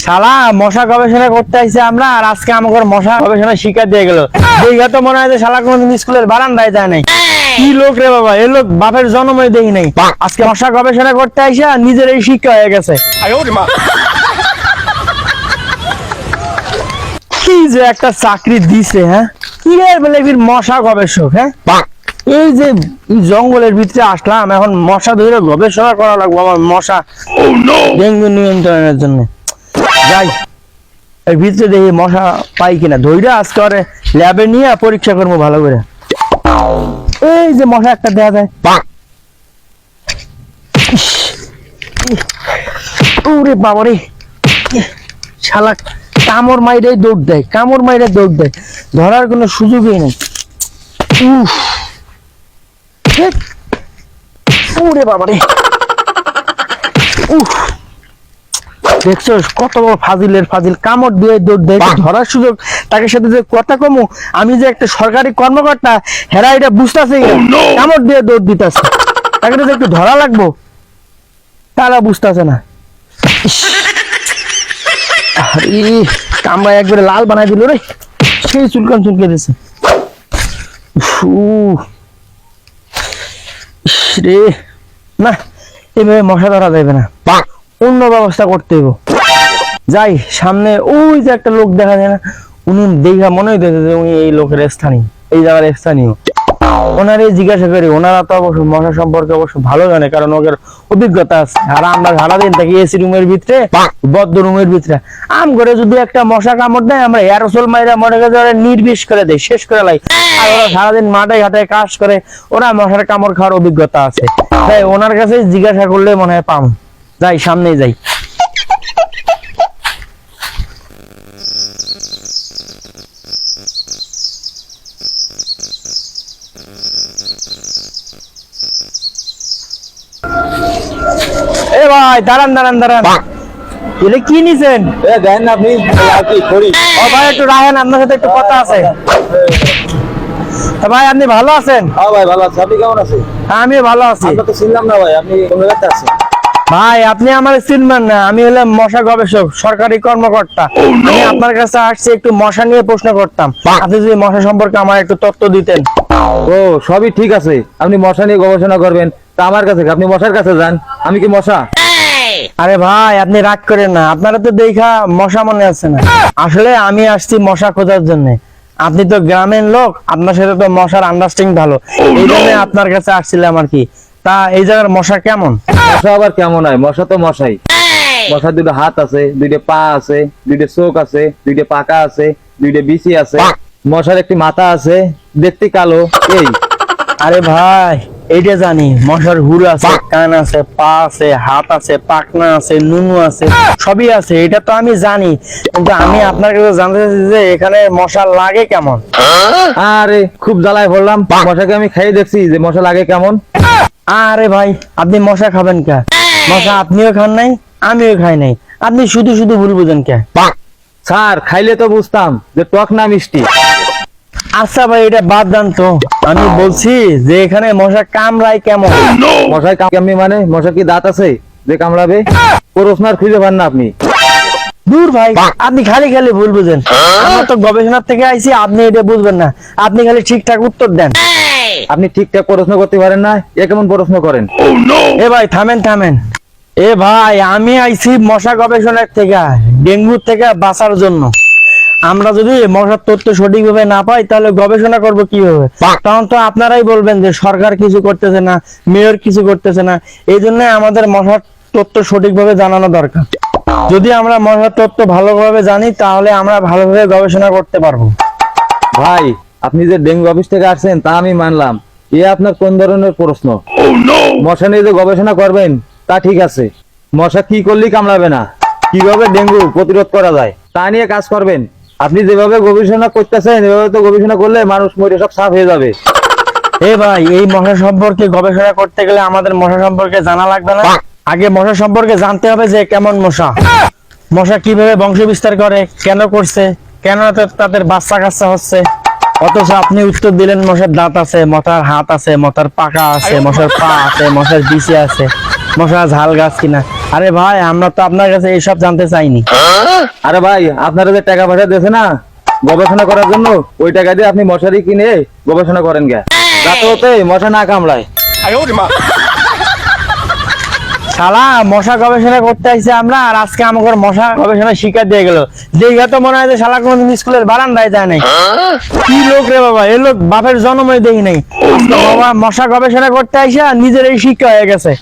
শালা মশা গবেষণা করতে আইছে আমরা, আর আজকে আমাকে মশা গবেষণা শিক্ষা দিয়ে গেল। দেখা তো মনে হয় যে শালা কোনদিন স্কুলের বারান্দায় যায় নাই। কি লোক রে বাবা, এ লোক বাপের জন্মই দেখি নাই, আজকে মশা গবেষণা করতে আইসা নিজের এই শিক্ষা হয়ে গেছে। কি যে একটা চাকরি দিছে, হ্যাঁ কি এর বলে মশা গবেষক। হ্যাঁ এই যে জঙ্গলের ভিতরে আসলাম, এখন মশা ধরে গবেষণা করা লাগবে আমার মশা ডেঙ্গু নিয়ন্ত্রণের জন্য। যাই এর ভিতরে দেখি মশা পাই কিনা, ধৈর্য আজকে ওরে ল্যাবে নিয়ে পরীক্ষা করবো ভালো করে। এই যে মশা একটা দেয়া যায়, ওরে বাবারে শালা কামড় মাইরে দৌড় দেয়, কামড় মাইরে দৌড় দেয়, ধরার কোনো সুযোগই নেই। ওরে বাবারে, দেখছো কত বড় ফাজিলের ফাজিল, কামড় দিয়ে দৌড় দেয়, ধরার সুযোগ তাকে সাথে যে কথা কমু, আমি যে একটা সরকারি কর্মকর্তা হেরা এটা বুঝতেছে, কামড় দিয়ে দৌড় দিতেছে, তাকে যে একটু ধরা লাগবো তারা বুঝতেছে না। কামড়া একবারে লাল বানাই দিল রে, সেই চুলকান চুলকে দিছে রে। না এভাবে মশা ধরা যাবে না, অন্য ব্যবস্থা করতে হইব। যাই সামনে ওই যে একটা লোক দেখা যায় না, উনি দেখা মনে হইতেছে যে উনি এই লোকের স্থানীয়, এই জায়গার স্থানীয়। ওনারে জিজ্ঞাসা করি, ওনারা তো অবশ্য মশা সম্পর্কে অবশ্য ভালো জানে, কারণ ওদের অভিজ্ঞতা আছে। আর আমরা সারাদিন থাকি এসি রুমের ভিতরে, বদ্ধ রুমের ভিতরে, আম করে যদি একটা মশা কামড় দেয় আমরা এয়ারোসল মাইরা মনে করে নির্বিষ করে দেয়, শেষ করে লাই। আর ওরা সারাদিন মাঠে ঘাটে কাজ করে, ওরা মশার কামড় খাওয়ার অভিজ্ঞতা আছে, তাই ওনার কাছে জিজ্ঞাসা করলে মনে হয় পাম। যাই সামনেই যাই। এ ভাই দাঁড়ান দাঁড়ান দাঁড়ান, এলে কি নিছেন? দেন না আপনি কি করি? ও ভাই একটু রাখেন, আপনার সাথে একটু কথা আছে। ভাই আপনি ভালো আছেন? হ্যাঁ ভাই ভালো আছি, আপনি কেমন আছেন? আমি ভালো আছি। আপনাকে তো চিনলাম না ভাই, আপনি কোন জায়গাতে আছেন? ভাই আপনি আমার চিনবেন না, আমি হলাম মশা গবেষক, সরকারি কর্মকর্তা। আমি আপনার কাছে আসছি একটু মশা নিয়ে প্রশ্ন করতাম, আপনি যদি মশা সম্পর্কে আমার একটু তথ্য দিতেন। ও সবই ঠিক আছে, আপনি মশা নিয়ে গবেষণা করবেন তা আমার কাছে, আপনি মশার কাছে যান। আমি কি মশা? আরে ভাই আপনি রাগ করেন না, আপনারা তো দেখা মশা মনে আছে না, আসলে আমি আসছি মশা খোঁজার জন্য। আপনি তো গ্রামের লোক, আপনার সাথে তো মশার আন্ডারস্ট্যান্ডিং ভালো, এই জন্য আপনার কাছে আসছিলাম আর কি। তা এই জায়গার মশা কেমন? মশা আবার কেমন হয়? মশা তো মশাই। মশার দুটো হাত আছে, দুইটা পা আছে, দুইটা চোখ আছে, দুইটা পাকা আছে, দুইটা বিচি আছে, মশার একটি মাথা আছে, দেখতে কালো। এই আরে ভাই এইটা জানি, মশার হুর আছে, কান আছে, পা আছে, হাত আছে, পাখনা আছে, নুনু আছে, সবই আছে, এটা তো আমি জানি। কিন্তু আমি আপনার কাছে জানতে চাইছি যে এখানে মশা লাগে কেমন? আরে খুব জ্বালায় পড়লাম, মশাকে আমি খাইয়ে দেখছি যে মশা লাগে কেমন। আরে ভাই আপনি মশা খাবেন কে? মশা আপনিও খান নাই, আমিও খাই নাই, আপনি শুধু শুধু ভুল বুঝেন কে? স্যার খাইলে তো বুঝতাম যে টক না মিষ্টি। আচ্ছা ভাই এটা বাদ দেন তো, আমি বলছি যে এখানে মশা কামড়ায় কেমন? মশায় কামড়াবে মানে? মশা কি দাঁত আছে যে কামড়াবে? প্রশ্ন আর খুঁজে পান না আপনি। দূর ভাই, আপনি খালি খালি ভুল বুঝেন, আমরা তো গবেষণার থেকে আইছি, আপনি এটা বুঝবেন না, আপনি খালি ঠিকঠাক উত্তর দেন। আপনি ঠিকঠাক প্রশ্ন করতে পারেন না, এ কেমন প্রশ্ন করেন? এ ভাই থামেন থামেন, এ ভাই আমি আইছি মশা গবেষণার থেকে, ডেঙ্গু থেকে বাঁচার জন্য। আমরা যদি মশার তথ্য সঠিকভাবে না পাই তাহলে গবেষণা করব কিভাবে? তখন তো আপনারাই বলবেন যে সরকার কিছু করতেছে না, মেয়র কিছু করতেছে না। এই জন্য আমাদের মশার তথ্য সঠিকভাবে জানানো দরকার। যদি আমরা মশার তথ্য ভালোভাবে জানি তাহলে আমরা ভালোভাবে গবেষণা করতে পারবো। ভাই আপনি যে ডেঙ্গু অফিস থেকে আসছেন তা আমি মানলাম, এ আপনার কোন ধরনের প্রশ্ন? মশা নিয়ে যে গবেষণা করবেন তা ঠিক আছে, মশা কি করলেই কামড়াবে না, কিভাবে ডেঙ্গু প্রতিরোধ করা যায় তা নিয়ে কাজ করবেন। আপনি যেভাবে গবেষণা করতেছেন এভাবে তো গবেষণা করলে মানুষ মরে সব সাফ হয়ে যাবে। এ ভাই এই মশা সম্পর্কে গবেষণা করতে গেলে আমাদের মশা সম্পর্কে জানা লাগবে না? আগে মশা সম্পর্কে জানতে হবে যে কেমন মশা, মশা কিভাবে বংশ বিস্তার করে, কেন করছে, কেন তাদের বাচ্চা কাচ্চা হচ্ছে। অথচ আপনি উত্তর দিলেন মশার দাঁত আছে, মশার হাত আছে, মশার পাকা আছে, মশার পা আছে, মশার বিচি আছে, মশা ঝাল গাছ কিনা। আরে ভাই আমরা তো আপনার কাছে এইসব জানতে চাইনি। আরে ভাই আপনারা যে টাকা পয়সা দিয়েছে না গবেষণা করার জন্য, ওই টাকা দিয়ে আপনি মশারি কিনে গবেষণা করেন গে, যাতে ওতে মশা না কামড়ায়। শালা মশা গবেষণা করতে আসছে আমরা, আর আজকে আমাকে মশা গবেষণা শিক্ষা দিয়ে গেল। দেখা তো মনে হয় যে শালা কোনদিন স্কুলের বারান্দায় যায় নাই। কি লোক রে বাবা, এ লোক বাপের জন্মই দেখি নাই, আজকে বাবা মশা গবেষণা করতে আইসা নিজের এই শিক্ষা হয়ে গেছে।